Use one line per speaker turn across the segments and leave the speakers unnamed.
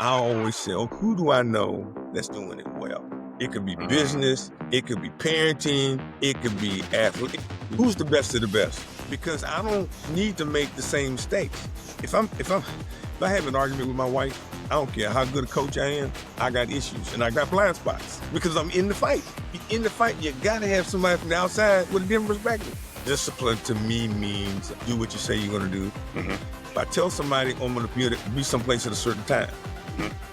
I always say, oh, who do I know that's doing it well? It could be business, it could be parenting, it could be athlete. Who's the best of the best? Because I don't need to make the same mistakes. If I have an argument with my wife, I don't care how good a coach I am, I got issues and I got blind spots because I'm in the fight. In the fight, you gotta have somebody from the outside with a different perspective. Discipline to me means do what you say you're gonna do. If I tell somebody I'm gonna be someplace at a certain time,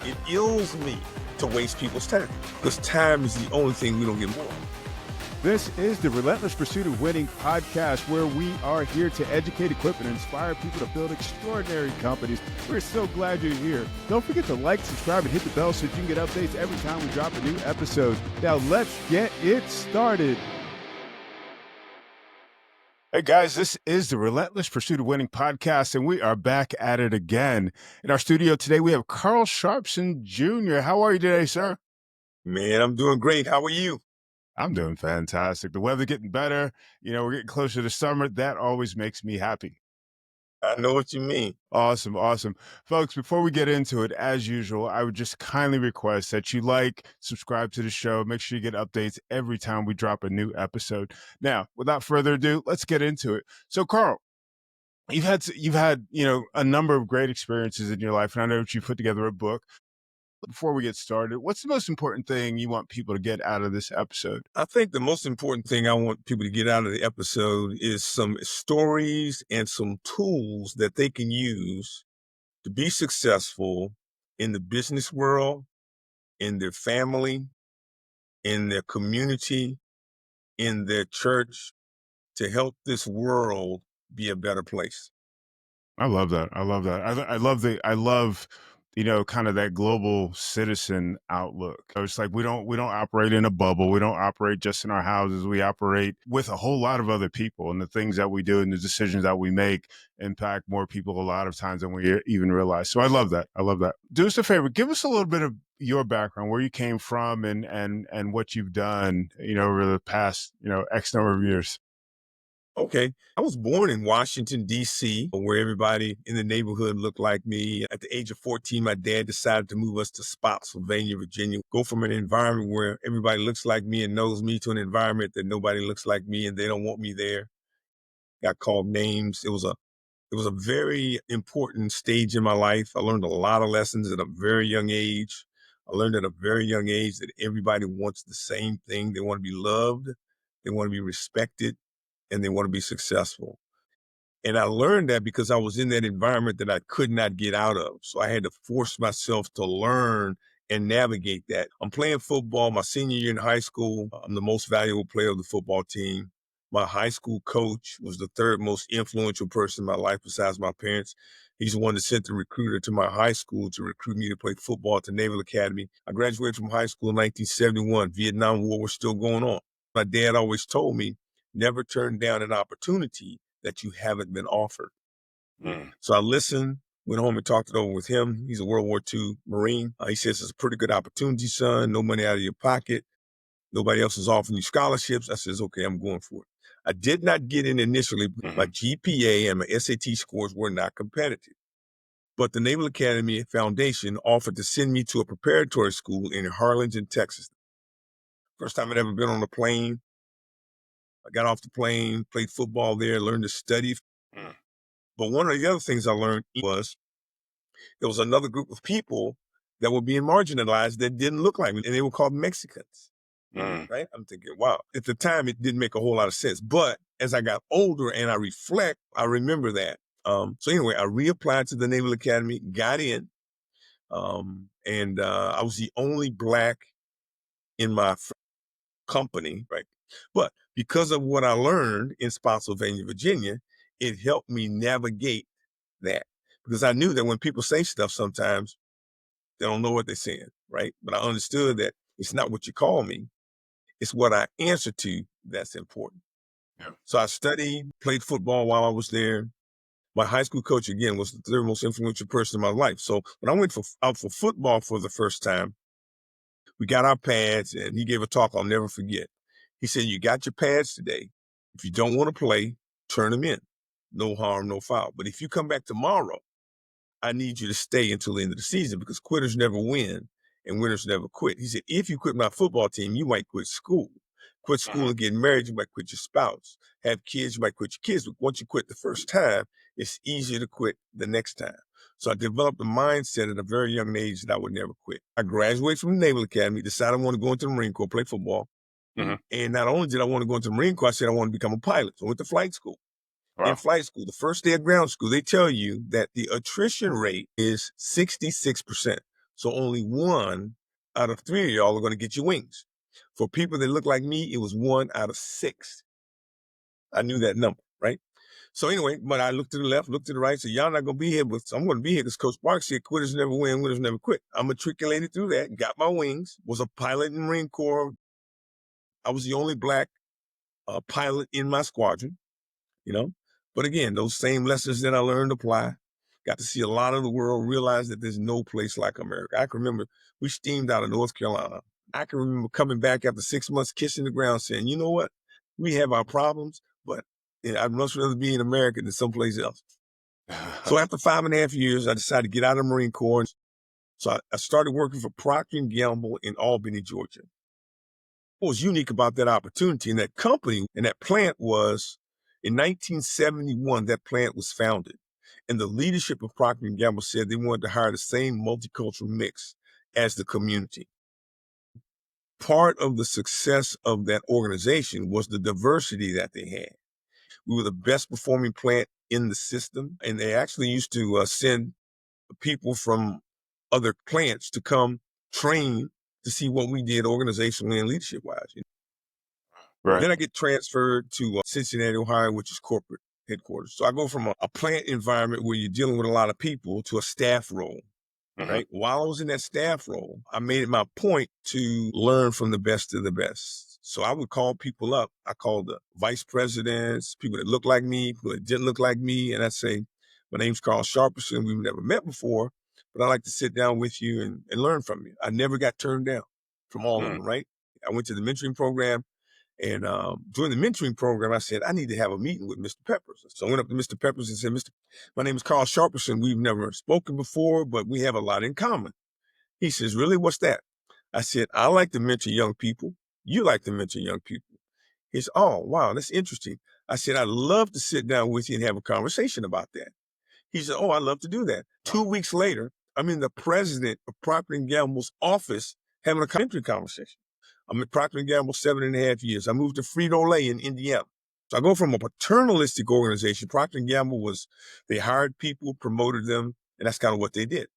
it ills me to waste people's time because time is the only thing we don't get more of.
This is the Relentless Pursuit of Winning podcast, where we are here to educate, equip, and inspire people to build extraordinary companies. We're so glad you're here. Don't forget to like, subscribe, and hit the bell so you can get updates every time we drop a new episode. Now let's get it started. Hey guys, this is the Relentless Pursuit of Winning podcast, and we are back at it again. In our studio today, we have Carl Sharperson Jr. How are you today, sir?
Man, I'm doing great. How are you?
I'm doing fantastic. The weather getting better. You know, we're getting closer to summer. That always makes me happy.
I know what you mean.
Awesome. Folks, before we get into it, as usual, I would just kindly request that you like, subscribe to the show, make sure you get updates every time we drop a new episode. Now, without further ado, let's get into it. So, Carl, you've had, a number of great experiences in your life, and I know that you put together a book. Before we get started, what's the most important thing you want people to get out of this episode?
I think the most important thing I want people to get out of the episode is some stories and some tools that they can use to be successful in the business world, in their family, in their community, in their church, to help this world be a better place.
I love that. I love kind of that global citizen outlook. It's like we don't operate in a bubble. We don't operate just in our houses. We operate with a whole lot of other people, and the things that we do and the decisions that we make impact more people a lot of times than we even realize. So I love that. Do us a favor. Give us a little bit of your background, where you came from and what you've done, over the past, X number of years.
Okay. I was born in Washington, D.C., where everybody in the neighborhood looked like me. At the age of 14, my dad decided to move us to Spotsylvania, Virginia, go from an environment where everybody looks like me and knows me to an environment that nobody looks like me and they don't want me there. Got called names. It was a very important stage in my life. I learned a lot of lessons at a very young age. I learned at a very young age that everybody wants the same thing. They want to be loved. They want to be respected. And they want to be successful. And I learned that because I was in that environment that I could not get out of. So I had to force myself to learn and navigate that. I'm playing football my senior year in high school. I'm the most valuable player of the football team. My high school coach was the third most influential person in my life besides my parents. He's the one that sent the recruiter to my high school to recruit me to play football at the Naval Academy. I graduated from high school in 1971. Vietnam War was still going on. My dad always told me, never turn down an opportunity that you haven't been offered. So I listened, went home and talked it over with him. He's a World War II Marine. He says, it's a pretty good opportunity, son. No money out of your pocket. Nobody else is offering you scholarships. I says, okay, I'm going for it. I did not get in initially. My GPA and my SAT scores were not competitive. But the Naval Academy Foundation offered to send me to a preparatory school in Harlingen, Texas. First time I'd ever been on a plane. I got off the plane, played football there, learned to study. But one of the other things I learned was there was another group of people that were being marginalized that didn't look like me, and they were called Mexicans. Right? I'm thinking, wow. At the time, it didn't make a whole lot of sense. But as I got older and I reflect, I remember that. So anyway, I reapplied to the Naval Academy, got in, and I was the only Black in my company, right? But because of what I learned in Spotsylvania, Virginia, it helped me navigate that. Because I knew that when people say stuff, sometimes they don't know what they're saying, right? But I understood that it's not what you call me, it's what I answer to that's important. Yeah. So I studied, played football while I was there. My high school coach, again, was the third most influential person in my life. So when I went out for football for the first time, we got our pads and he gave a talk I'll never forget. He said, you got your pads today. If you don't want to play, turn them in. No harm, no foul. But if you come back tomorrow I need you to stay until the end of the season because quitters never win and winners never quit. He said, if you quit my football team, you might quit school. Quit school
Mhm.
and get married, you might quit your spouse. Have kids, you might quit your kids. But once you quit the first time, it's easier to quit the next time. So I developed a mindset at a very young age that I would never quit. I graduated from the Naval Academy, decided I wanted to go into the Marine Corps, play football.
Mhm.
And not only did I want to go into the Marine Corps, I said I wanted to become a pilot. So I went to flight school. In
Wow.
flight school, the first day of ground school, they tell you that the attrition rate is 66%. So only 1 out of 3 of y'all are going to get your wings. For people that look like me, it was 1 out of 6. I knew that number, right? So anyway, but I looked to the left, looked to the right, said, y'all not going to be here, but I'm going to be here because Coach Sparks said quitters never win, winners never quit. I matriculated through that, got my wings, was a pilot in the Marine Corps. I was the only black pilot in my squadron. you know. But again, those same lessons that I learned apply. Got to see a lot of the world, realize that there's no place like America. I can remember we steamed out of North Carolina. I can remember coming back after 6 months, kissing the ground, saying, you know what? We have our problems, but I'd much rather be in America than someplace else. So after 5.5 years, I decided to get out of the Marine Corps. So I started working for Procter & Gamble in Albany, Georgia. What was unique about that opportunity and that company and that plant was in 1971, that plant was founded. And the leadership of Procter & Gamble said they wanted to hire the same multicultural mix as the community. Part of the success of that organization was the diversity that they had. We were the best performing plant in the system, and they actually used to send people from other plants to come train to see what we did organizationally and leadership wise.
Right.
Then I get transferred to Cincinnati, Ohio, which is corporate headquarters. So I go from a plant environment where you're dealing with a lot of people to a staff role,
Mhm.
right? While I was in that staff role, I made it my point to learn from the best of the best. So I would call people up. I called the vice presidents, people that looked like me, people that didn't look like me. And I'd say, my name's Carl Sharperson. We've never met before, but I'd like to sit down with you and learn from you. I never got turned down from all of
Mhm.
them, right? I went to the mentoring program. And during the mentoring program, I said, I need to have a meeting with Mr. Peppers. So I went up to Mr. Peppers and said, my name is Carl Sharperson. We've never spoken before, but we have a lot in common. He says, really, what's that? I said, I like to mentor young people. You like to mentor young people. He said, oh, wow, that's interesting. I said, I'd love to sit down with you and have a conversation about that. He said, oh, I'd love to do that. 2 weeks later, I'm in the president of Procter & Gamble's office having a mentoring conversation. I'm at Procter & Gamble 7.5 years. I moved to Frito-Lay in Indiana. So I go from a paternalistic organization. Procter & Gamble they hired people, promoted them, and that's kind of what they did.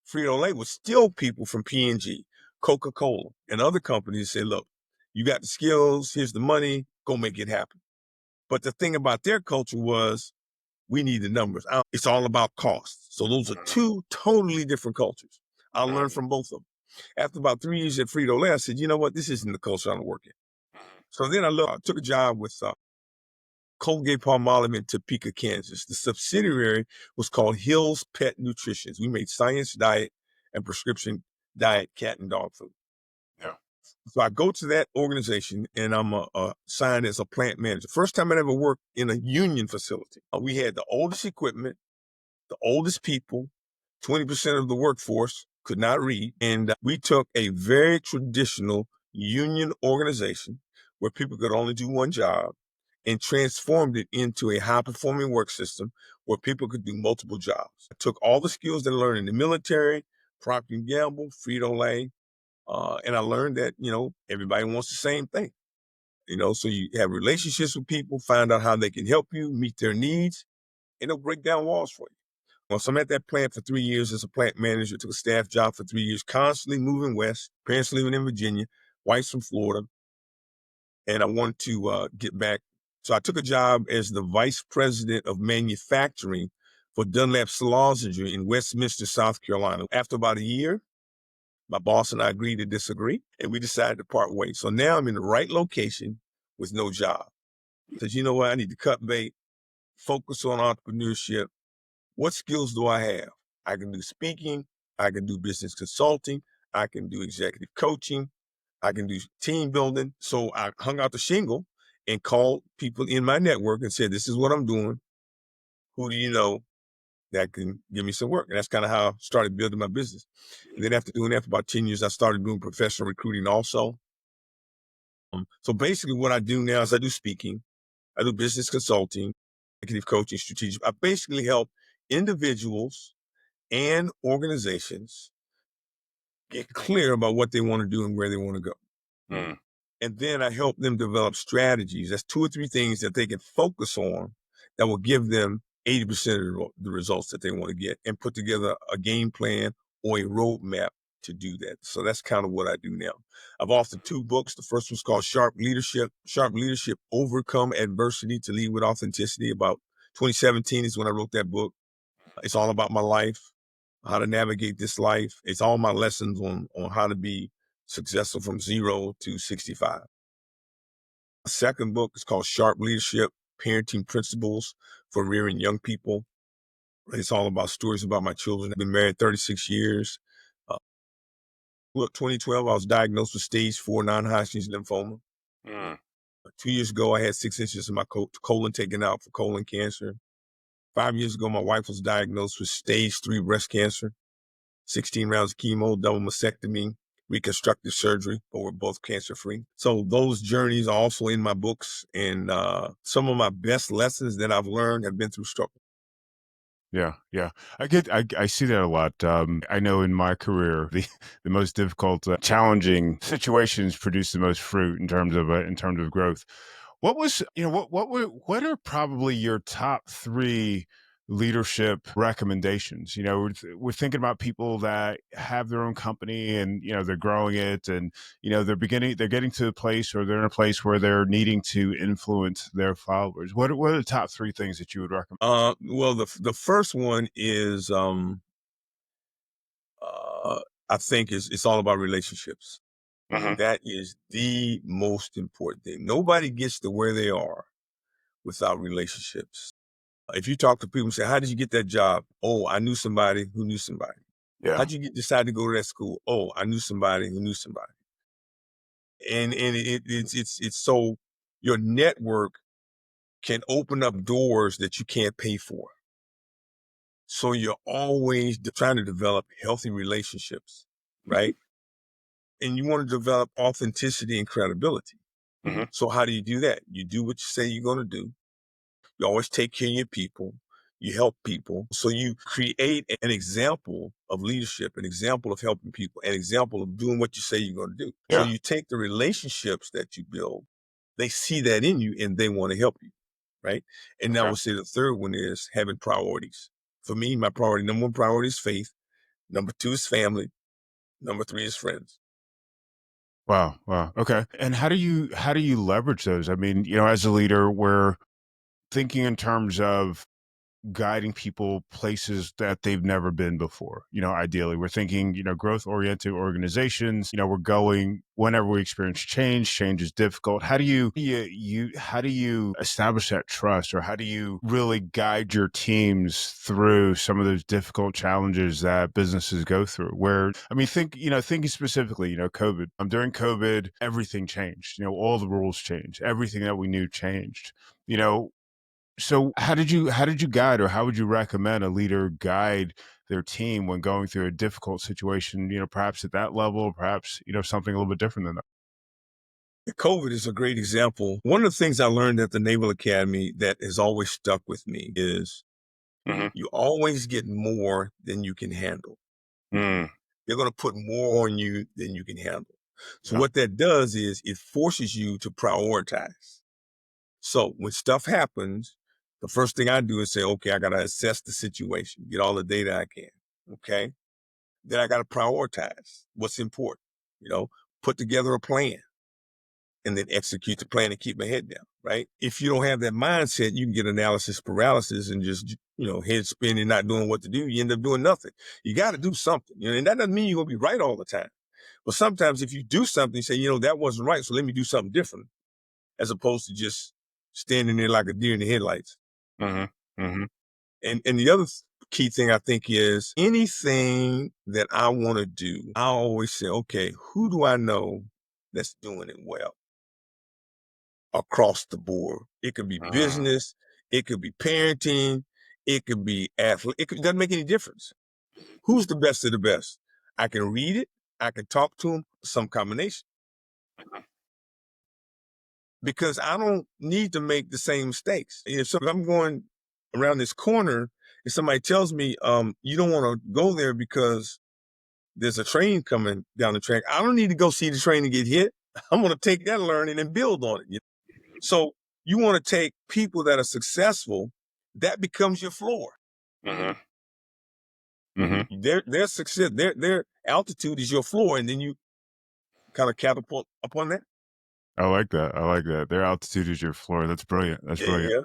Frito-Lay would steal people from P&G, Coca-Cola, and other companies and say, look, you got the skills, here's the money, go make it happen. But the thing about their culture was we need the numbers. It's all about cost. So those are two totally different cultures. I learned from both of them. After about 3 years at Frito-Lay, I said, you know what? This isn't the culture I want to work in. So then I took a job with Colgate-Palmolive in Topeka, Kansas. The subsidiary was called Hill's Pet Nutrition. We made science diet and prescription diet cat and dog food.
Yeah.
So I go to that organization and I'm assigned as a plant manager. First time I ever worked in a union facility. We had the oldest equipment, the oldest people, 20% of the workforce could not read. And we took a very traditional union organization where people could only do one job and transformed it into a high performing work system where people could do multiple jobs. I took all the skills that I learned in the military, Procter & Gamble, Frito-Lay, and I learned that, everybody wants the same thing. So you have relationships with people, find out how they can help you, meet their needs, and they'll break down walls for you. Well, so I'm at that plant for 3 years as a plant manager, took a staff job for 3 years, constantly moving west, parents living in Virginia, wife's from Florida, and I wanted to get back. So I took a job as the vice president of manufacturing for Dunlap Slazenger in Westminster, South Carolina. After about a year, my boss and I agreed to disagree, and we decided to part ways. So now I'm in the right location with no job. Says, you know what? I need to cut bait, focus on entrepreneurship. What skills do I have? I can do speaking. I can do business consulting. I can do executive coaching. I can do team building. So I hung out the shingle and called people in my network and said, this is what I'm doing. Who do you know that can give me some work. And that's kind of how I started building my business. And then after doing that for about 10 years, I started doing professional recruiting also. So basically what I do now is I do speaking, I do business consulting, executive coaching, strategic. I basically help individuals and organizations get clear about what they want to do and where they want to go.
Mm.
And then I help them develop strategies. That's 2 or 3 things that they can focus on that will give them 80% of the results that they want to get, and put together a game plan or a roadmap to do that. So that's kind of what I do now. I've authored 2 books. The first one's called Sharp Leadership, Overcome Adversity to Lead with Authenticity. About 2017 is when I wrote that book. It's all about my life, how to navigate this life. It's all my lessons on how to be successful from 0 to 65. The second book is called Sharp Leadership, Parenting Principles for Rearing Young People. It's all about stories about my children. I've been married 36 years. Uh, 2012, I was diagnosed with stage 4 non-Hodgkin's lymphoma.
Mm.
2 years ago, I had 6 inches of my colon taken out for colon cancer. 5 years ago, my wife was diagnosed with stage 3 breast cancer. 16 rounds of chemo, double mastectomy, reconstructive surgery, but we're both cancer-free. So those journeys are also in my books, and some of my best lessons that I've learned have been through struggle.
Yeah, yeah. I see that a lot. I know in my career, the most difficult, challenging situations produce the most fruit in terms of growth. What was, what are probably your top 3 leadership recommendations? We're thinking about people that have their own company and, they're growing it and, they're getting to a place, or they're in a place where they're needing to influence their followers. What are the top 3 things that you would recommend?
Well, the first one is uh, I think it's all about relationships.
Hmm.
That is the most important thing. Nobody gets to where they are without relationships. If you talk to people and say, "How did you get that job?" "Oh, I knew somebody who knew somebody."
Yeah.
"How'd you decide to go to that school?" "Oh, I knew somebody who knew somebody." And it's so your network can open up doors that you can't pay for. So you're always trying to develop healthy relationships, right? And you want to develop authenticity and credibility.
Hmm.
So how do you do that? You do what you say you're going to do. You always take care of your people. You help people. So you create an example of leadership, an example of helping people, an example of doing what you say you're going to do. So
Yeah.
you take the relationships that you build, they see that in you and they want to help you, right? And I
Okay.
would say the third one is having priorities. For me, my priority, number 1 priority is faith. Number 2 is family. Number 3 is friends.
Wow. Wow. Okay. And how do you leverage those? I mean, as a leader, we're thinking in terms of guiding people places that they've never been before. Ideally, we're thinking, growth oriented organizations, we're going whenever we experience change. Change is difficult. How do you establish that trust, or how do you really guide your teams through some of those difficult challenges that businesses go through? Where, I mean, thinking specifically, COVID. During COVID, everything changed. All the rules changed. Everything that we knew changed. You know, so how did you guide, or how would you recommend a leader guide their team when going through a difficult situation, perhaps at that level, perhaps, something a little bit different than that?
COVID is a great example. One of the things I learned at the Naval Academy that has always stuck with me is
Hmm.
you always get more than you can handle.
Mm.
They're going to put more on you than you can handle. So
Yeah.
what that does is it forces you to prioritize. So when stuff happens, the first thing I do is say, okay, I got to assess the situation, get all the data I can. Okay. Then I got to prioritize what's important, you know, put together a plan and then execute the plan and keep my head down, right? If you don't have that mindset, you can get analysis paralysis and just, head spinning, not doing what to do. You end up doing nothing. You got to do something, and that doesn't mean you're going to be right all the time. But sometimes if you do something, you say, that wasn't right, so let me do something different, as opposed to just standing there like a deer in the headlights.
Hmm. Hmm.
And the other key thing I think is anything that I want to do, I always say, okay, who do I know that's doing it well across the board? It could be
Mm.
business, it could be parenting, It could be athlete. It doesn't make any difference. Who's the best of the best? I can read it. I can talk to them, some combination. Because I don't need to make the same mistakes. If I'm going around this corner and somebody tells me, you don't want to go there because there's a train coming down the track, I don't need to go see the train and get hit. I'm going to take that learning and build on it. So you want to take people that are successful, that becomes your floor. Their success, their altitude is your floor, and then you kind of catapult upon that.
I like that. I like that. Their altitude is your floor. That's brilliant. That's brilliant.
Yeah.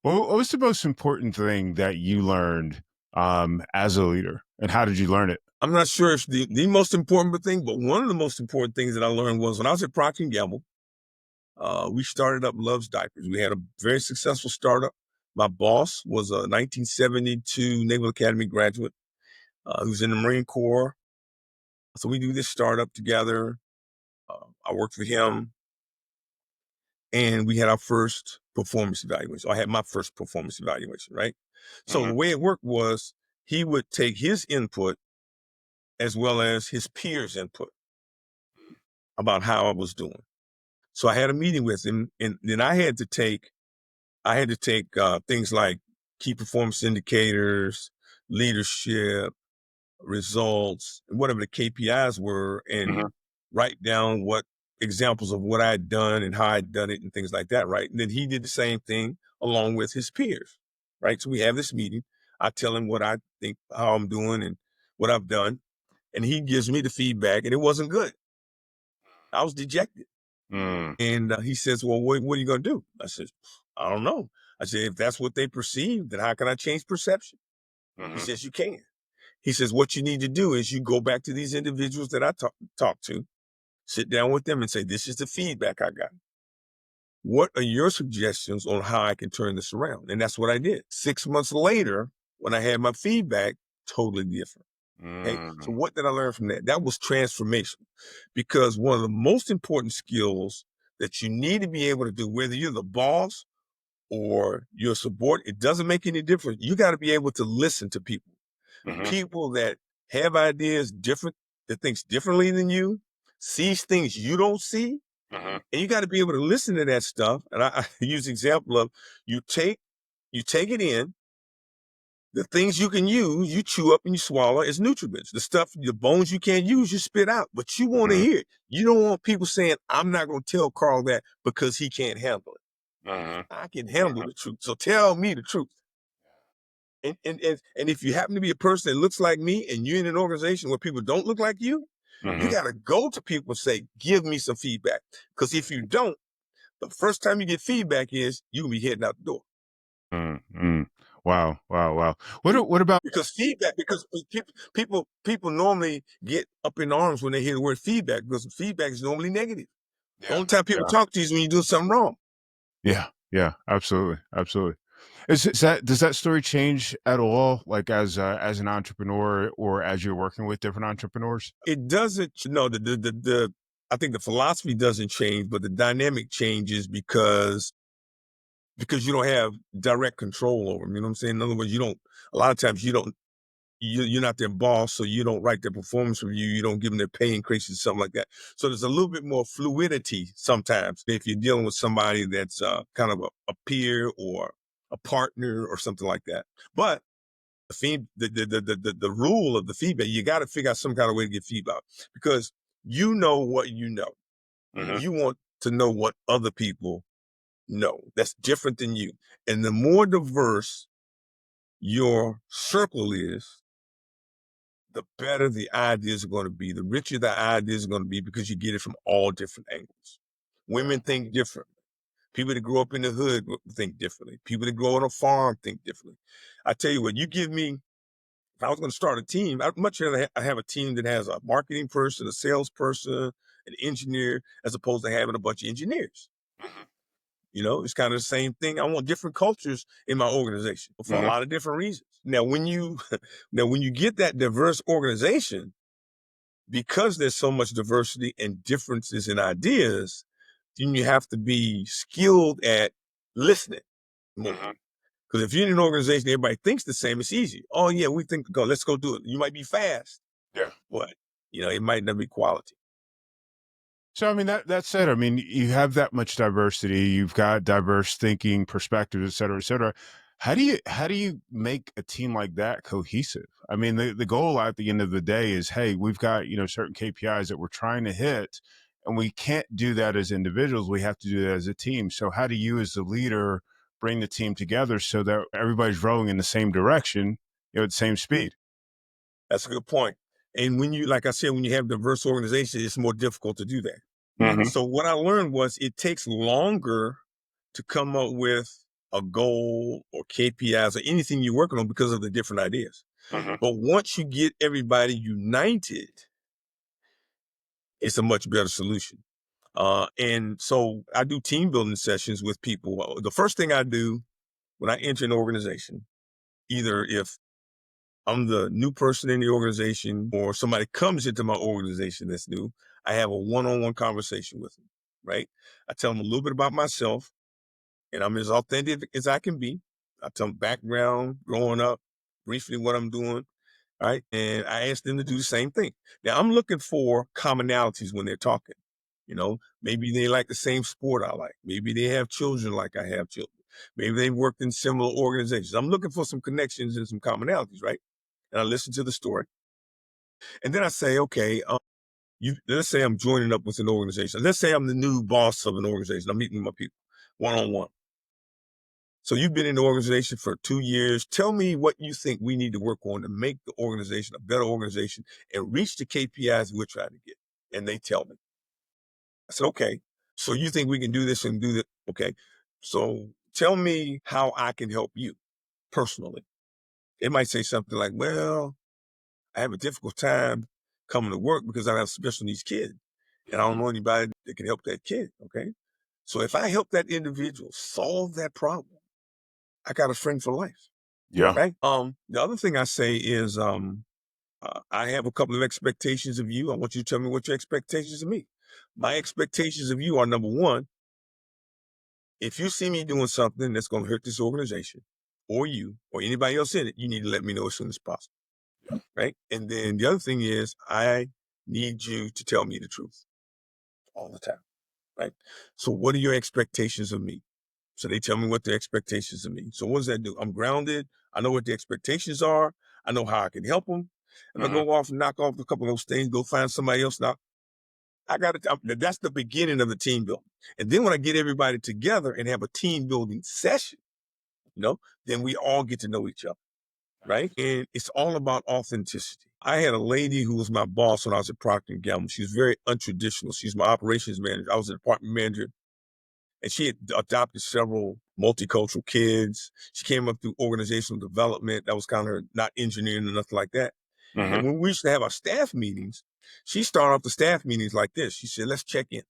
What was the most important thing that you learned as a leader, and how did you learn it?
I'm not sure if the most important thing, but one of the most important things that I learned was when I was at Procter & Gamble, we started up Love's Diapers. We had a very successful startup. My boss was a 1972 Naval Academy graduate who was in the Marine Corps. So we do this startup together. I worked for him, and we had our first performance evaluation. I had my first performance evaluation, right? So the way it worked was he would take his input as well as his peers' input about how I was doing. So I had a meeting with him, and then I had to take things like key performance indicators, leadership, results, and whatever the KPIs were, and write down what examples of what I had done and how I'd done it and things like that, right? And then he did the same thing along with his peers, right? So we have this meeting. I tell him what I think, how I'm doing and what I've done. And he gives me the feedback, and it wasn't good. I was dejected. And he says, well, what are you going to do? I said, I don't know. I said, if that's what they perceive, then how can I change perception? He says, you can. He says, what you need to do is you go back to these individuals that I talk to, sit down with them and say, this is the feedback I got. What are your suggestions on how I can turn this around? And that's what I did. 6 months later, when I had my feedback, totally different. Okay. So what did I learn from that? That was transformational, because one of the most important skills that you need to be able to do, whether you're the boss or your subordinate, it doesn't make any difference. You got to be able to listen to people, people that have ideas different, that thinks differently than you, sees things you don't see. And you got to be able to listen to that stuff. And I use the example of you take it in. The things you can use, you chew up and you swallow as nutrients. The stuff, the bones you can't use, you spit out. But you want to hear it. You don't want people saying, I'm not going to tell Carl that because he can't handle it. I can handle the truth. So tell me the truth. And if you happen to be a person that looks like me and you're in an organization where people don't look like you, you got to go to people and say, give me some feedback. Because if you don't, the first time you get feedback is you'll be heading out the door.
Wow. What about,
because people normally get up in arms when they hear the word feedback, because feedback is normally negative. The only time people talk to you is when you do something wrong.
Yeah, absolutely. Does that story change at all, like as an entrepreneur or as you're working with different entrepreneurs?
It doesn't. No, I think the philosophy doesn't change, but the dynamic changes because you don't have direct control over them. You know what I'm saying? In other words, a lot of times you're not their boss, so you don't write their performance review. You don't give them their pay increases, something like that. So there's a little bit more fluidity sometimes if you're dealing with somebody that's kind of a peer or a partner or something like that. But the rule of the feedback, you got to figure out some kind of way to get feedback, because you know what you know. You want to know what other people know that's different than you. And the more diverse your circle is, the better the ideas are going to be, the richer the ideas are going to be, because you get it from all different angles. Women think differently. People that grow up in the hood think differently. People that grow on a farm think differently. I tell you what, you give me, if I was going to start a team, I'd much rather have a team that has a marketing person, a salesperson, an engineer, as opposed to having a bunch of engineers. It's kind of the same thing. I want different cultures in my organization for a lot of different reasons. Now, when you get that diverse organization, because there's so much diversity and differences in ideas, then you have to be skilled at listening more. Because if you're in an organization, everybody thinks the same, it's easy. Oh yeah, we think, go, let's go do it. You might be fast,
Yeah.
but it might not be quality.
So I mean that said, I mean, you have that much diversity, you've got diverse thinking, perspectives, et cetera, et cetera. How do you make a team like that cohesive? I mean, the goal at the end of the day is, hey, we've got, certain KPIs that we're trying to hit, and we can't do that as individuals. We have to do that as a team. So how do you as the leader bring the team together so that everybody's rowing in the same direction, at the same speed?
That's a good point. And when you, like I said, when you have diverse organizations, it's more difficult to do that.
Hmm.
So what I learned was it takes longer to come up with a goal or KPIs or anything you're working on because of the different ideas.
Hmm.
But once you get everybody united, it's a much better solution. And so I do team building sessions with people. The first thing I do when I enter an organization, either if I'm the new person in the organization or somebody comes into my organization that's new, I have a one-on-one conversation with them, right? I tell them a little bit about myself, and I'm as authentic as I can be. I tell them background, growing up, briefly what I'm doing, right? And I ask them to do the same thing. Now, I'm looking for commonalities when they're talking. Maybe they like the same sport I like. Maybe they have children like I have children. Maybe they worked in similar organizations. I'm looking for some connections and some commonalities, right? And I listen to the story. And then I say, okay, let's say I'm joining up with an organization. Let's say I'm the new boss of an organization. I'm meeting with my people one-on-one. So you've been in the organization for 2 years. Tell me what you think we need to work on to make the organization a better organization and reach the KPIs we're trying to get. And they tell me. I said, okay, so you think we can do this and do that? Okay. So tell me how I can help you personally. It might say something like, well, I have a difficult time coming to work because I have special needs kids and I don't know anybody that can help that kid. Okay. So if I help that individual solve that problem, I got a friend for life.
Yeah.
Right. The other thing I say is, I have a couple of expectations of you. I want you to tell me what your expectations of me. My expectations of you are number one, if you see me doing something that's going to hurt this organization or you or anybody else in it, you need to let me know as soon as possible. Right. And then the other thing is I need you to tell me the truth all the time. Right. So what are your expectations of me? So they tell me what their expectations of me. So what does that do? I'm grounded. I know what the expectations are. I know how I can help them. If I
Hmm.
go off and knock off a couple of those things, go find somebody else. Now I got to, that's the beginning of the team building. And then when I get everybody together and have a team building session, then we all get to know each other. Right. And it's all about authenticity. I had a lady who was my boss when I was at Procter & Gamble. She was very untraditional. She's my operations manager. I was a department manager. And she had adopted several multicultural kids. She came up through organizational development. That was kind of her, not engineering or nothing like that.
Hmm.
And when we used to have our staff meetings, she started off the staff meetings like this. She said, let's check in.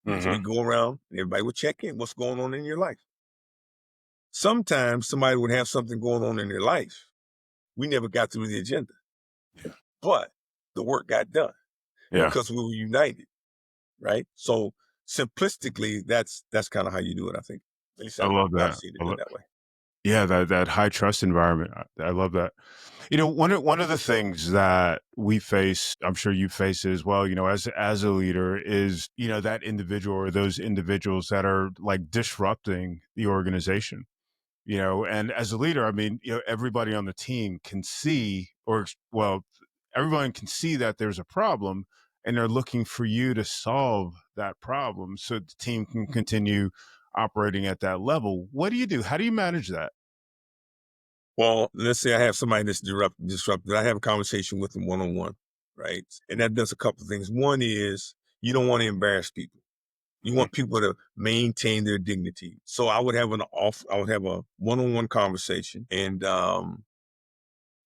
So
Hmm.
we go around and everybody would check in. What's going on in your life? Sometimes somebody would have something going on in their life. We never got through the agenda,
Yeah.
but the work got done
Yeah.
because we were united, right? So simplistically, that's kind of how you do it, I think. At least
I love
I've
that.
seen it done that way.
Yeah, that high trust environment. I love that. One of the things that we face, I'm sure you face it as well, as a leader is, that individual or those individuals that are like disrupting the organization. And as a leader, I mean, everybody on the team can see, well, everyone can see that there's a problem and they're looking for you to solve that problem so the team can continue operating at that level. What do you do? How do you manage that?
Well, let's say I have somebody that's disrupted. I have a conversation with them one-on-one, right? And that does a couple of things. One is you don't want to embarrass people. You
Mhm.
want people to maintain their dignity. So I would have I would have a one-on-one conversation, and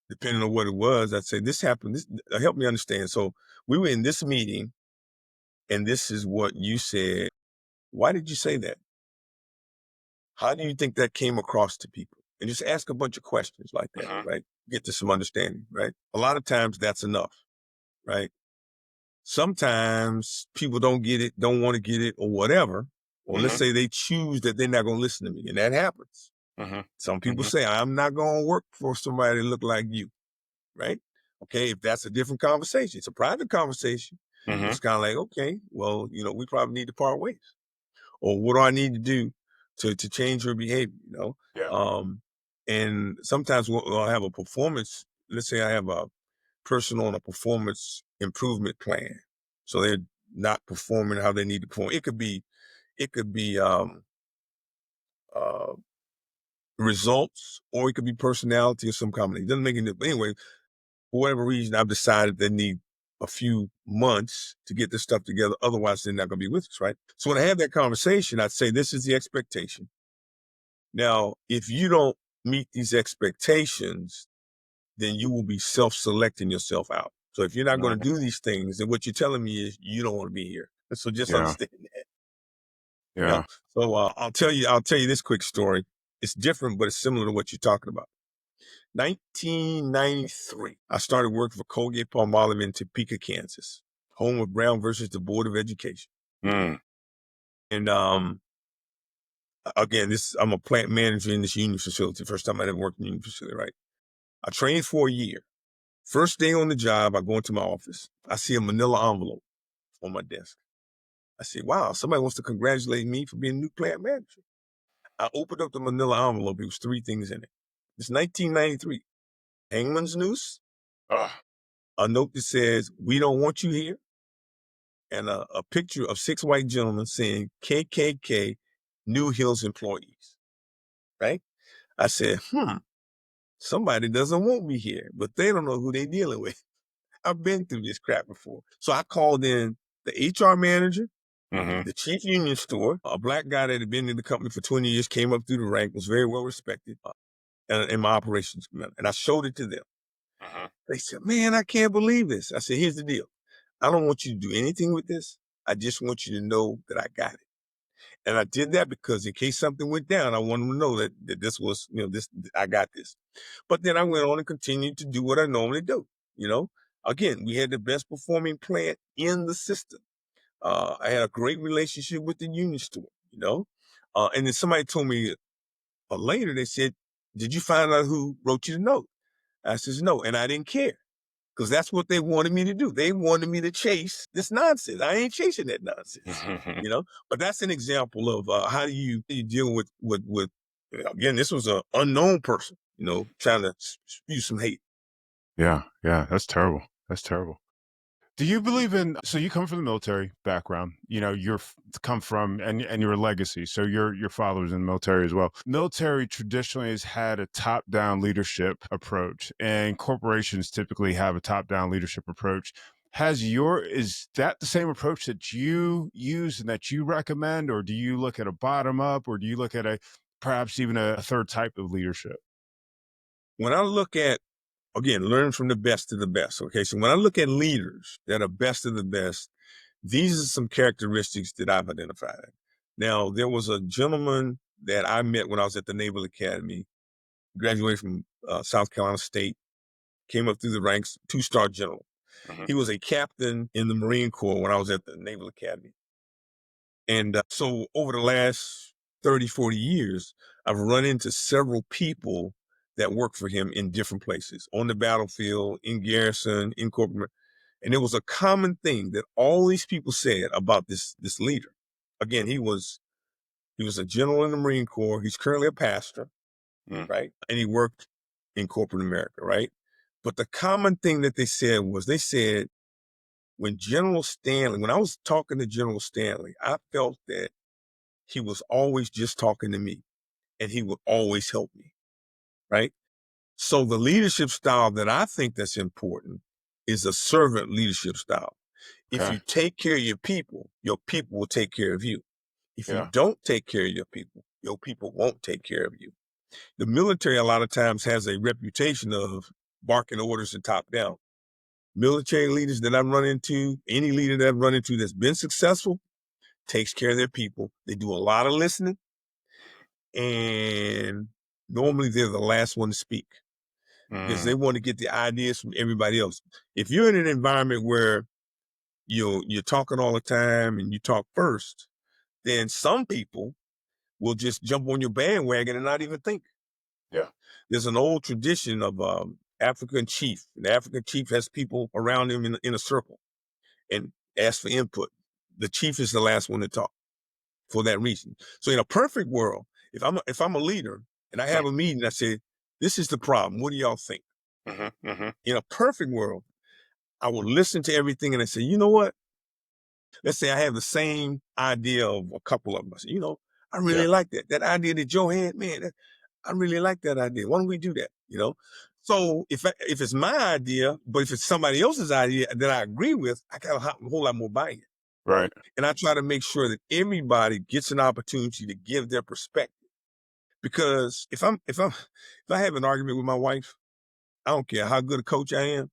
depending on what it was, I'd say this happened. This help me understand. So we were in this meeting, and this is what you said. Why did you say that? How do you think that came across to people? And just ask a bunch of questions like that,
Mhm.
right? Get to some understanding, right? A lot of times that's enough, right? Sometimes people don't get it, don't want to get it, or whatever. Or let's
Mhm.
say they choose that they're not going to listen to me, and that happens.
Mhm.
Some people
Mhm.
say, I'm not going to work for somebody that look like you, right? Okay, if that's a different conversation, it's a private conversation.
Mhm.
It's kind of like, okay, well, we probably need to part ways. Or what do I need to do to change your behavior,
Yeah.
And sometimes I'll have a performance, let's say I have a person on a performance improvement plan. So they're not performing how they need to perform. It could be uh, results, or it could be personality or some combination. It doesn't make any difference. But anyway, for whatever reason, I've decided they need a few months to get this stuff together. Otherwise, they're not going to be with us, right? So when I have that conversation, I'd say, this is the expectation. Now, if you don't meet these expectations, then you will be self-selecting yourself out. So if you're not going to
Right.
do these things, then what you're telling me is you don't want to be here. So just
Yeah.
understand that. Yeah.
Yeah.
So I'll tell you this quick story. It's different, but it's similar to what you're talking about. 1993, I started working for Colgate-Palmolive in Topeka, Kansas, home of Brown versus the Board of Education.
Mm.
And again, I'm a plant manager in this union facility. First time I ever worked in a union facility, right? I trained for a year. First day on the job, I go into my office. I see a manila envelope on my desk. I say, wow, somebody wants to congratulate me for being a new plant manager. I opened up the manila envelope. It was three things in it. It's 1993. Hangman's noose,
Ugh.
a note that says, we don't want you here, and a picture of six white gentlemen saying KKK New Hills employees, right? I said, somebody doesn't want me here, but they don't know who they're dealing with. I've been through this crap before. So I called in the HR manager,
Mhm.
the chief union store, a black guy that had been in the company for 20 years, came up through the rank, was very well respected in my operations. And I showed it to them.
Mhm.
They said, man, I can't believe this. I said, here's the deal. I don't want you to do anything with this. I just want you to know that I got it. And I did that because in case something went down, I wanted them to know that this was, I got this. But then I went on and continued to do what I normally do. You know, again, we had the best performing plant in the system. I had a great relationship with the union store. And then somebody told me later, they said, did you find out who wrote you the note? I says, no. And I didn't care because that's what they wanted me to do. They wanted me to chase this nonsense. I ain't chasing that nonsense, but that's an example of how do you deal with, again, this was an unknown person, trying to spew some hate.
Yeah. Yeah. That's terrible. That's terrible. Do you believe in, so you come from the military background, come from, and your legacy. So your father was in the military as well. Military traditionally has had a top-down leadership approach, and corporations typically have a top-down leadership approach. Is that the same approach that you use and that you recommend, or do you look at a bottom up, or do you look at perhaps even a third type of leadership?
When I look at, again, learn from the best of the best. Okay. So when I look at leaders that are best of the best, these are some characteristics that I've identified. Now, there was a gentleman that I met when I was at the Naval Academy, graduated from South Carolina State, came up through the ranks, two-star general.
Mhm.
He was a captain in the Marine Corps when I was at the Naval Academy. And so over the last 30, 40 years, I've run into several people that work for him in different places, on the battlefield, in garrison, in corporate. And it was a common thing that all these people said about this leader. Again, he was a general in the Marine Corps. He's currently a pastor,
Mm.
right? And he worked in corporate America, right? But the common thing that they said, when I was talking to General Stanley, I felt that he was always just talking to me and he would always help me, right? So the leadership style that I think that's important is a servant leadership style. If
Okay.
you take care of your people will take care of you. If you
Yeah.
don't take care of your people won't take care of you. The military a lot of times has a reputation of barking orders and top down. Military leaders that I've run into, any leader that I've run into that's been successful, takes care of their people. They do a lot of listening, and normally they're the last one to speak because
Mm.
they want to get the ideas from everybody else. If you're in an environment where you're talking all the time and you talk first, then some people will just jump on your bandwagon and not even think.
Yeah.
There's an old tradition of African chief. The African chief has people around him in a circle and ask for input. The chief is the last one to talk for that reason. So in a perfect world, if I'm a leader and I have a meeting, I say, this is the problem. What do y'all think? In a perfect world, I will listen to everything and I say, you know what? Let's say I have the same idea of a couple of them. I say, I really like that. That idea that Joe had, man, I really like that idea. Why don't we do that? So if it's my idea, but if it's somebody else's idea that I agree with, I got a whole lot more buy-in.
Right.
And I try to make sure that everybody gets an opportunity to give their perspective. Because if I have an argument with my wife, I don't care how good a coach I am,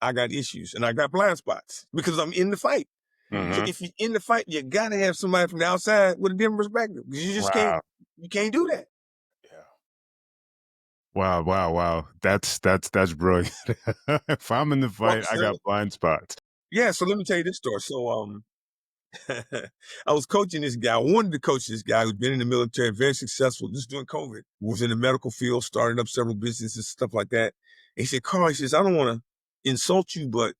I got issues and I got blind spots because I'm in the fight. So if you're in the fight, you gotta have somebody from the outside with a different perspective. Because you just
Wow.
you can't do that.
Yeah. Wow, wow, wow. That's brilliant. If I'm in the
Well,
fight, I got blind spots.
yeah, so let me tell you this story. So I was coaching this guy. I wanted to coach this guy who's been in the military, very successful, just during COVID, was in the medical field, started up several businesses, stuff like that. And he said, Carl, he says, I don't want to insult you, but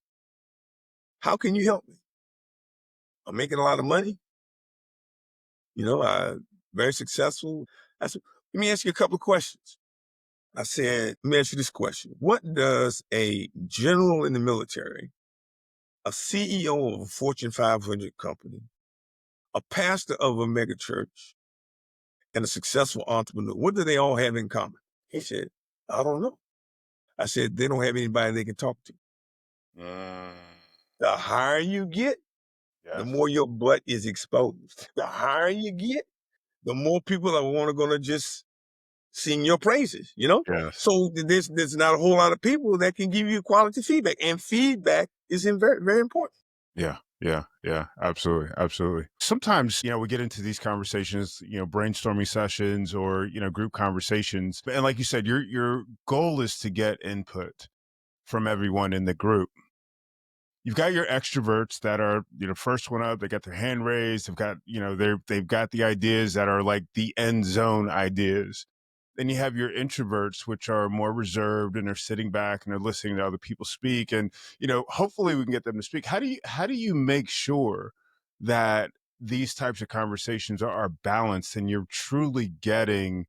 how can you help me? I'm making a lot of money. I very successful. I said, let me ask you a couple of questions. I said, let me ask you this question. What does a general in the military, a CEO of a Fortune 500 company, a pastor of a mega church, and a successful entrepreneur, what do they all have in common? He said, I don't know. I said, they don't have anybody they can talk to. The higher you get, the
Yes.
more your butt is exposed. The higher you get, the more people are gonna just sing your praises,
Yes.
So there's not a whole lot of people that can give you quality feedback. And feedback is very, very important.
Yeah. Yeah. Yeah. Absolutely. Absolutely. Sometimes, we get into these conversations, brainstorming sessions or, group conversations. And like you said, your goal is to get input from everyone in the group. You've got your extroverts that are, first one up, they got their hand raised. They've got, they've got the ideas that are like the end zone ideas. Then you have your introverts, which are more reserved and they're sitting back and they're listening to other people speak. And, hopefully we can get them to speak. How do you make sure that these types of conversations are balanced and you're truly getting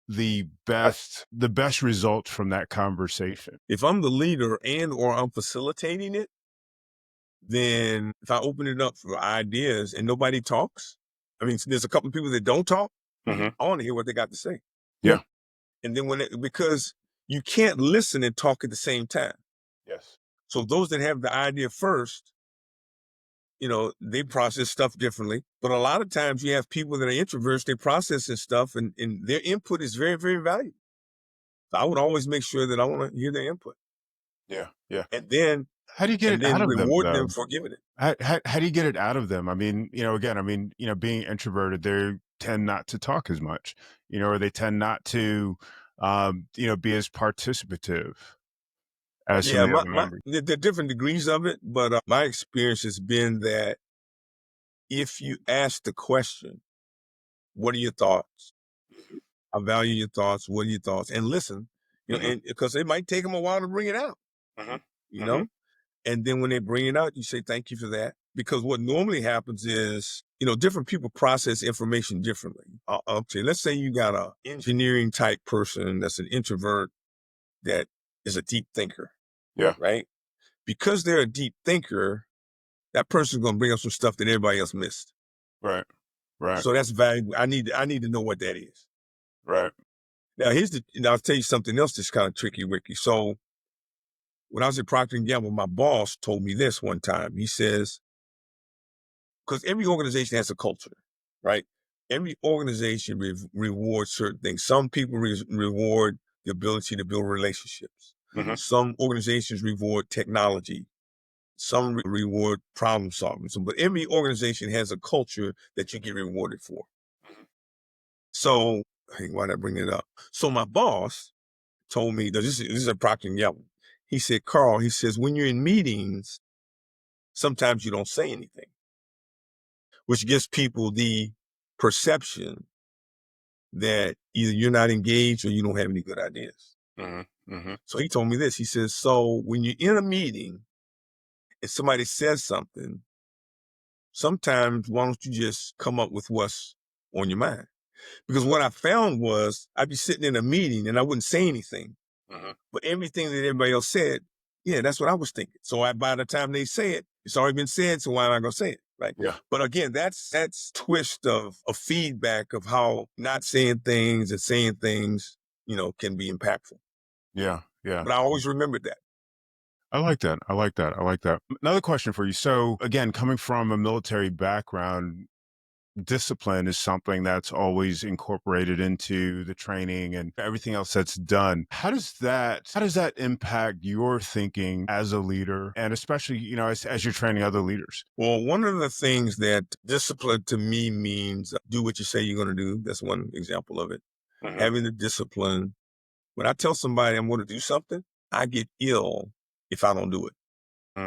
the best result from that conversation?
If I'm the leader or I'm facilitating it, then if I open it up for ideas and nobody talks, I mean, there's a couple of people that don't talk. I want to hear what they got to say.
Yeah.
And then because you can't listen and talk at the same time.
Yes.
So those that have the idea first, they process stuff differently. But a lot of times you have people that are introverts, they processing stuff and their input is very, very valuable. So I would always make sure that I want to hear their input.
Yeah. Yeah.
And then
How do you get it out of them
reward them
though?
for giving it.
How do you get it out of them? I mean, again, being introverted, they tend not to talk as much, or they tend not to, be as participative as some
Yeah,
of the other members.
there are different degrees of it, but my experience has been that if you ask the question, what are your thoughts? I value your thoughts. What are your thoughts? And listen,
Mhm,
and because it might take them a while to bring it out,
mhm,
you know?
mhm.
And then when they bring it out, you say, thank you for that. Because what normally happens is, different people process information differently. Okay, let's say you got a engineering type person that's an introvert that is a deep thinker,
Yeah,
right? Because they're a deep thinker, that person's going to bring up some stuff that everybody else missed.
right, right,
So that's valuable. I need to know what that is.
right.
Now, I'll tell you something else that's kind of tricky, Ricky. So when I was at Procter & Gamble, my boss told me this one time. He says, because every organization has a culture, right? Every organization rewards certain things. Some people reward the ability to build relationships.
Mhm.
Some organizations reward technology. Some reward problem solving. But every organization has a culture that you get rewarded for. So, hey, why did I bring it up? So my boss told me, this is a Procter & Gamble. He said, Carl, he says, when you're in meetings, sometimes you don't say anything, which gives people the perception that either you're not engaged or you don't have any good ideas.
Mhm, mhm.
So he told me this. He says, so when you're in a meeting and somebody says something, sometimes why don't you just come up with what's on your mind? Because what I found was I'd be sitting in a meeting and I wouldn't say anything,
Mhm.
but everything that everybody else said, yeah, that's what I was thinking. So by the time they say it, it's already been said. So why am I going to say it? Right.
Yeah,
But again, that's twist of feedback of how not saying things and saying things, can be impactful.
yeah, yeah.
But I always remembered that.
I like that. I like that. I like that. Another question for you. So, again, coming from a military background, discipline is something that's always incorporated into the training and everything else that's done. How does that impact your thinking as a leader, and especially, as you're training other leaders?
Well, one of the things that discipline to me means do what you say you're going to do. That's one example of it.
Mhm.
Having the discipline. When I tell somebody I'm going to do something, I get ill if I don't do it.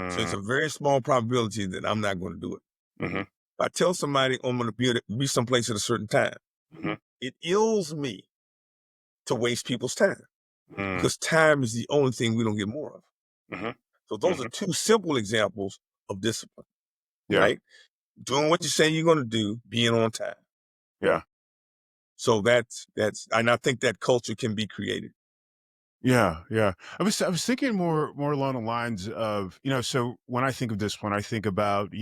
So it's
Mm,
a very small probability that I'm not going to do it.
mhm,
If I tell somebody I'm going to be someplace at a certain time,
mhm,
it ills me to waste people's time
mm,
because time is the only thing we don't get more of.
mhm,
So those are
mhm.
two simple examples of discipline,
Yeah,
right? Doing what you say you're going to do, being on time.
yeah.
So and I think that culture can be created.
Yeah, yeah. I was thinking more along the lines of, so when I think of this, when I think about,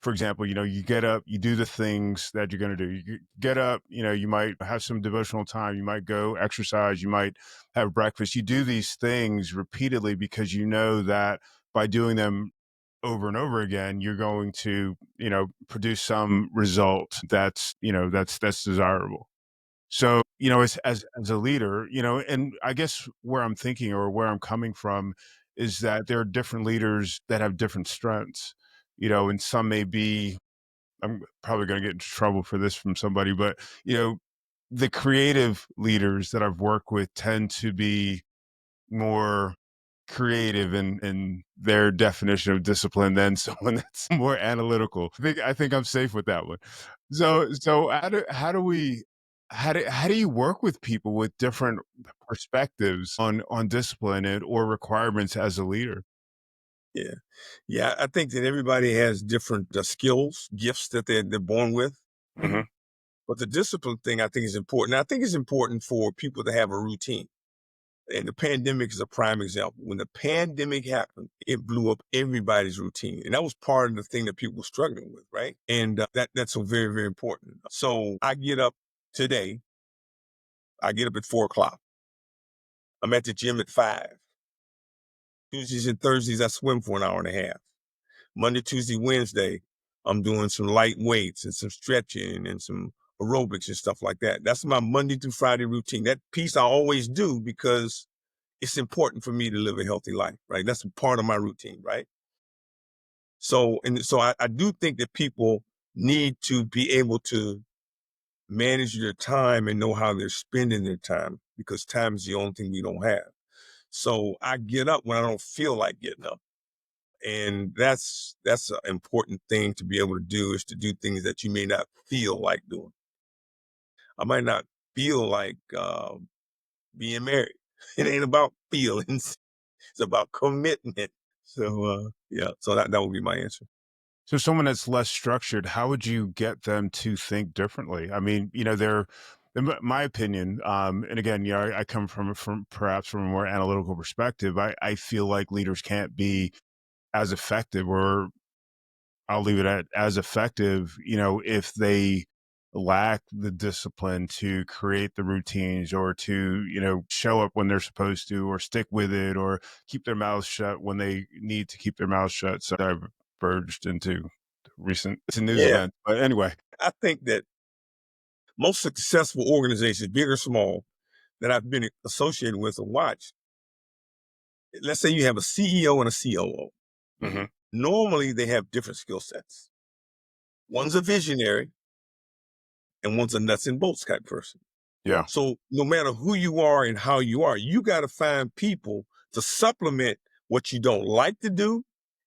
for example, you get up, you do the things that you're going to do. You get up, you might have some devotional time, you might go exercise, you might have breakfast. You do these things repeatedly because you know that by doing them over and over again, you're going to, produce some result that's desirable. So, as a leader, and I guess where I'm thinking or where I'm coming from is that there are different leaders that have different strengths, and some may be, I'm probably going to get into trouble for this from somebody, but, the creative leaders that I've worked with tend to be more creative in their definition of discipline than someone that's more analytical. I think I'm safe with that one. So how do you work with people with different perspectives on discipline or requirements as a leader?
Yeah. Yeah. I think that everybody has different skills, gifts that they're born with.
Hmm.
But the discipline thing I think is important. I think it's important for people to have a routine. And the pandemic is a prime example. When the pandemic happened, it blew up everybody's routine. And that was part of the thing that people were struggling with, right? And that's so very, very important. So I get up today, I get up at 4 o'clock. I'm at the gym at 5. Tuesdays and Thursdays, I swim for an hour and a half. Monday, Tuesday, Wednesday, I'm doing some light weights and some stretching and some aerobics and stuff like that. That's my Monday through Friday routine. That piece I always do because it's important for me to live a healthy life, right? That's a part of my routine, right? So I do think that people need to be able to manage their time and know how they're spending their time because time is the only thing we don't have. So I get up when I don't feel like getting up. And that's an important thing to be able to do is to do things that you may not feel like doing. I might not feel like being married. It ain't about feelings. It's about commitment. So yeah, so that would be my answer.
So someone that's less structured, how would you get them to think differently? I mean, they're in my opinion, and again, I come from perhaps from a more analytical perspective. I feel like leaders can't be as effective, or I'll leave it at as effective, if they lack the discipline to create the routines or to, show up when they're supposed to or stick with it or keep their mouths shut when they need to keep their mouths shut. So I've verged into recent news
Yeah,
events. But anyway,
I think that most successful organizations, big or small, that I've been associated with or watched, let's say you have a CEO and a COO.
hmm,
Normally, they have different skill sets. One's a visionary and one's a nuts and bolts type person.
yeah,
So no matter who you are and how you are, you got to find people to supplement what you don't like to do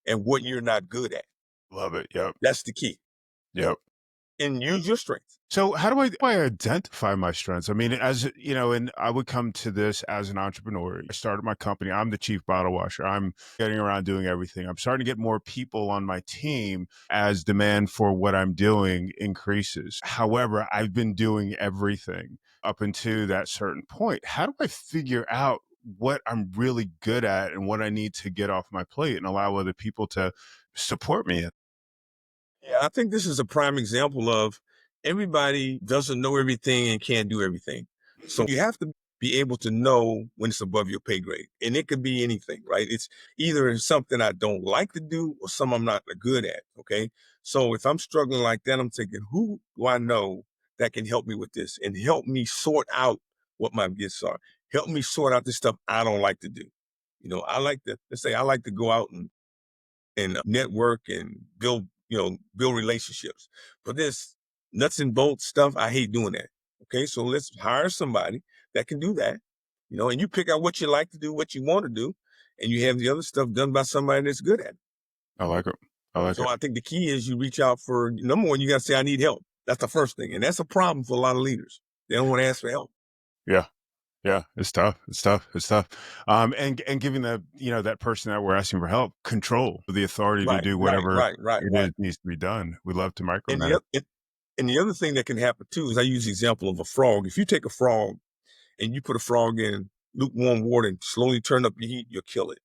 and what you're not good at.
love it. Yep.
That's the key.
Yep.
and use your strengths.
So how do I identify my strengths? I mean, as you know, and I would come to this as an entrepreneur. I started my company. I'm the chief bottle washer. I'm getting around doing everything. I'm starting to get more people on my team as demand for what I'm doing increases. However, I've been doing everything up until that certain point. How do I figure out what I'm really good at and what I need to get off my plate and allow other people to support me?
Yeah, I think this is a prime example of everybody doesn't know everything and can't do everything. So you have to be able to know when it's above your pay grade. And it could be anything, right? It's either something I don't like to do or something I'm not good at. Okay. So if I'm struggling like that, I'm thinking, who do I know that can help me with this and help me sort out what my gifts are? Help me sort out the stuff I don't like to do. I like to, let's say I like to go out and network and build relationships. But this nuts and bolts stuff, I hate doing that. Okay, so let's hire somebody that can do that, and you pick out what you like to do, what you want to do, and you have the other stuff done by somebody that's good at it.
I like it. I like
So
it.
I think the key is you reach out for number one, you got to say, I need help. That's the first thing. And that's a problem for a lot of leaders. They don't want to ask for help.
Yeah. Yeah, it's tough. It's tough. It's tough. And giving that person that we're asking for help control, the authority to
Right,
do
right,
whatever
right, right,
it
right.
is needs to be done. We love to
And the,
micromanage.
and the other thing that can happen too is I use the example of a frog. If you take a frog and you put a frog in lukewarm water and slowly turn up your heat, you'll kill it.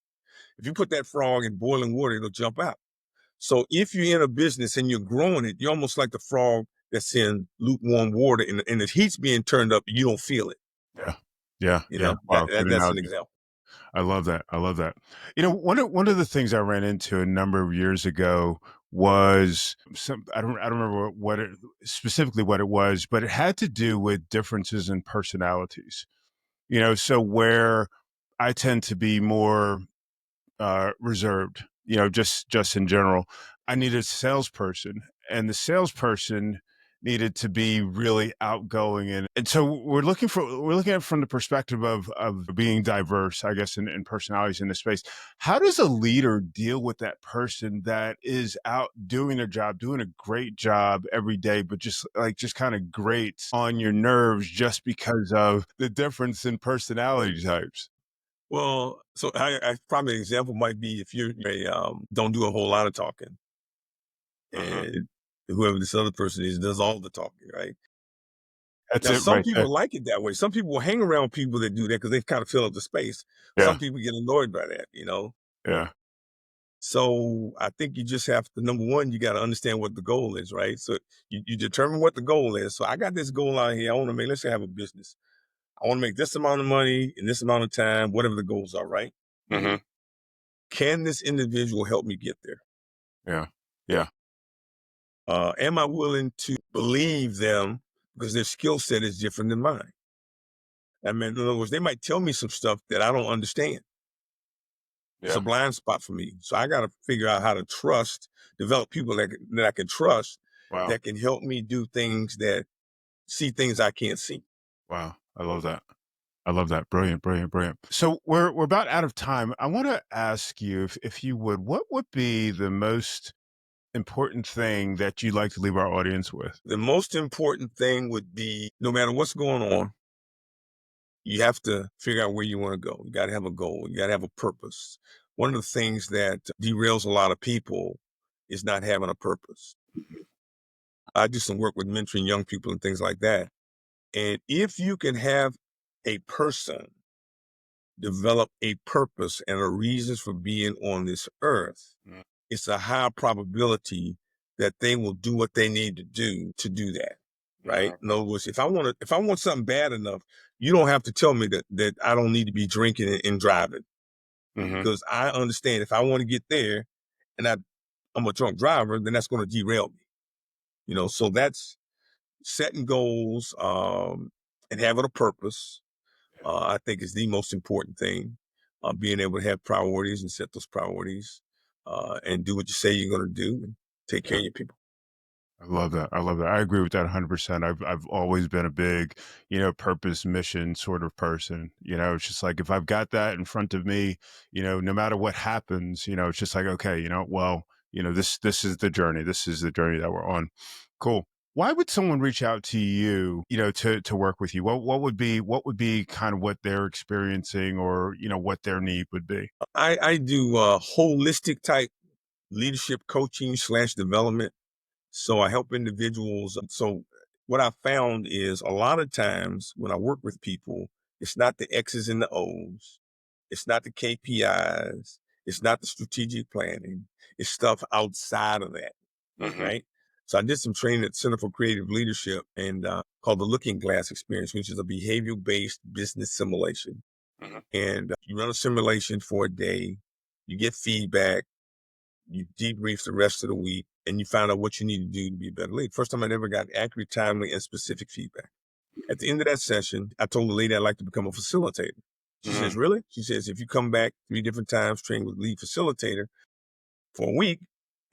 If you put that frog in boiling water, it'll jump out. So if you're in a business and you're growing it, you're almost like the frog that's in lukewarm water and the heat's being turned up, you don't feel it.
Yeah. Yeah.
You
Yeah.
know, that,
Wow.
that
Good
that's an
analogy.
example.
I love that. I love that. One of the things I ran into a number of years ago was I don't remember specifically what it was, but it had to do with differences in personalities. So where I tend to be more reserved, just in general. I needed a salesperson, and the salesperson needed to be really outgoing. And so we're looking at it from the perspective of being diverse, I guess, in personalities in the space. How does a leader deal with that person that is out doing their job, doing a great job every day, but just kind of grates on your nerves just because of the difference in personality types?
Well, so I probably an example might be if you're don't do a whole lot of talking,
Uh-huh.
and whoever this other person is does all the talking, right?
That's
Now,
it
some
right there.
people like it that way. Some people will hang around people that do that because they kind of fill up the space.
Yeah.
Some people get annoyed by that.
Yeah.
So I think you just have to, number one, you got to understand what the goal is, right? So you determine what the goal is. So I got this goal out here. I want to make, let's say I have a business. I want to make this amount of money in this amount of time, whatever the goals are, right?
Mhm.
Can this individual help me get there?
Yeah. Yeah.
Am I willing to believe them because their skill set is different than mine? I mean, in other words, they might tell me some stuff that I don't understand. It's a
Yeah.
blind spot for me. So I got to figure out how to develop people that I can trust
Wow.
that can help me do things that see things I can't see.
Wow. I love that. I love that. Brilliant, brilliant, brilliant. So we're about out of time. I want to ask you if you would, what would be the most important thing that you'd like to leave our audience with?
The most important thing would be no matter what's going on, you have to figure out where you want to go. You got to have a goal. You got to have a purpose. One of the things that derails a lot of people is not having a purpose. I do some work with mentoring young people and things like that. And if you can have a person develop a purpose and a reasons for being on this earth,
Mm.
it's a high probability that they will do what they need to do that. Right.
Yeah.
In other words, if I want something bad enough, you don't have to tell me that I don't need to be drinking and driving
Hmm.
because I understand if I want to get there and I'm a drunk driver, then that's going to derail me. So that's setting goals, and having a purpose. I think is the most important thing. Being able to have priorities and set those priorities, and do what you say you're going to do and take care
Yeah.
of your people.
I love that. I love that. I agree with that 100%. I've always been a big, purpose mission sort of person. It's just like if I've got that in front of me, no matter what happens, it's just like, okay, well, this is the journey. This is the journey that we're on. Cool. Why would someone reach out to you, to work with you? What would be kind of what they're experiencing, or, what their need would be?
I do holistic type leadership coaching slash development. So I help individuals. So what I found is a lot of times when I work with people, it's not the X's and the O's. It's not the KPIs. It's not the strategic planning. It's stuff outside of that,
Hmm.
right? So I did some training at Center for Creative Leadership and called the Looking Glass Experience, which is a behavior-based business simulation.
Hmm.
And you run a simulation for a day, you get feedback, you debrief the rest of the week, and you find out what you need to do to be a better leader. First time I ever got accurate, timely, and specific feedback. At the end of that session, I told the lady I'd like to become a facilitator. She
Hmm.
says, really? She says, if you come back 3 different times, train with lead facilitator for a week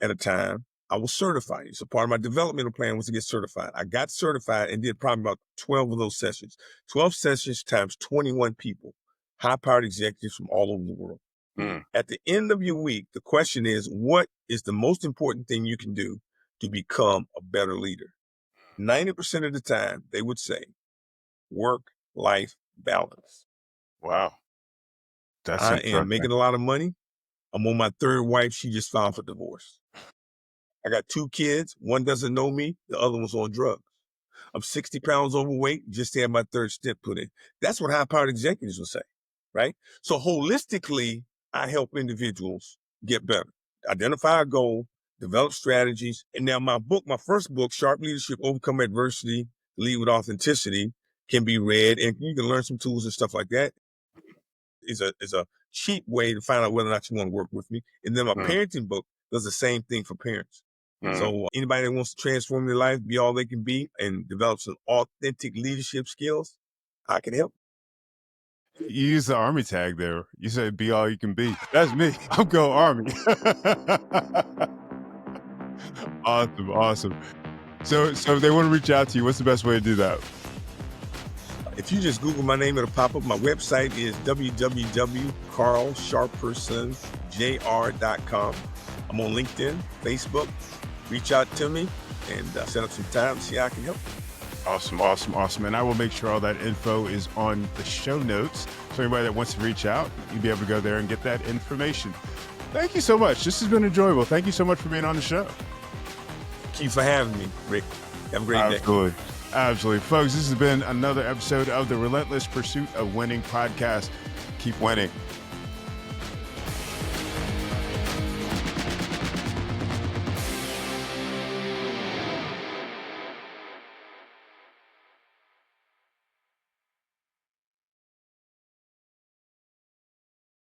at a time, I will certify you. So part of my developmental plan was to get certified. I got certified and did probably about 12 of those sessions. 12 sessions times 21 people, high-powered executives from all over the world.
Hmm.
At the end of your week, the question is, what is the most important thing you can do to become a better leader? 90% of the time, they would say work-life balance.
Wow, that's
I am
interesting.
making a lot of money. I'm on my third wife. She just filed for divorce. I got 2 kids. One doesn't know me. The other one's on drugs. I'm 60 pounds overweight, just had my third stint put in. That's what high-powered executives will say, right? So holistically, I help individuals get better, identify a goal, develop strategies. And now my first book, Sharp Leadership, Overcome Adversity, Lead with Authenticity, can be read and you can learn some tools and stuff like that. Is a cheap way to find out whether or not you want to work with me. And then my
Mm,
parenting book does the same thing for parents.
mm.
So anybody that wants to transform their life, be all they can be, and develop some authentic leadership skills, I can help.
You use the army tag there. You said be all you can be. That's me. I'm go army. Awesome, awesome. So if they want to reach out to you, what's the best way to do that?
If you just Google my name, it'll pop up. My website is www.carlsharpersonjr.com. I'm on LinkedIn, Facebook. Reach out to me and set up some time to see how I can help.
Awesome, awesome, awesome. And I will make sure all that info is on the show notes. So anybody that wants to reach out, you'll be able to go there and get that information. Thank you so much. This has been enjoyable. Thank you so much for being on the show.
Thank you for having me, Rick. Have a great day.
Absolutely. Absolutely. Folks, this has been another episode of the Relentless Pursuit of Winning podcast. Keep winning.